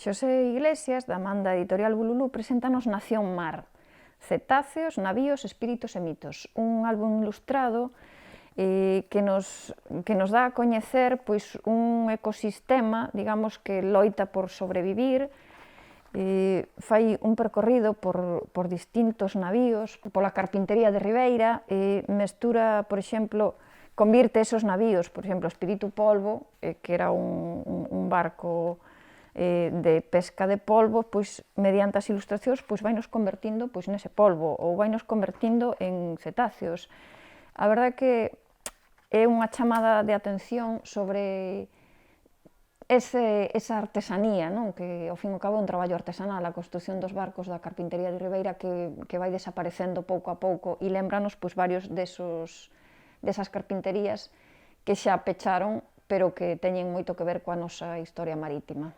Xosé Iglesias, da man da editorial Bululú, preséntanos Nación Mar, cetáceos, navíos, espíritos e mitos, un álbum ilustrado que nos dá a coñecer pois, un ecosistema, digamos, que loita por sobrevivir, fai un percorrido por distintos navíos, pola carpintería de Ribeira, mestura, por exemplo, convirte esos navíos, por exemplo, Espíritu Polvo, que era un barco de pesca de polvo, pois, mediante as ilustracións, pois, vai nos convertindo pois, nese polvo, ou vai nos convertindo en cetáceos. A verdade é que é unha chamada de atención sobre esa artesanía, non? Que ao fin e ao cabo é un traballo artesanal, a construción dos barcos da carpintería de Ribeira que vai desaparecendo pouco a pouco e lembranos pois, varios desas carpinterías que xa pecharon, pero que teñen moito que ver coa nosa historia marítima.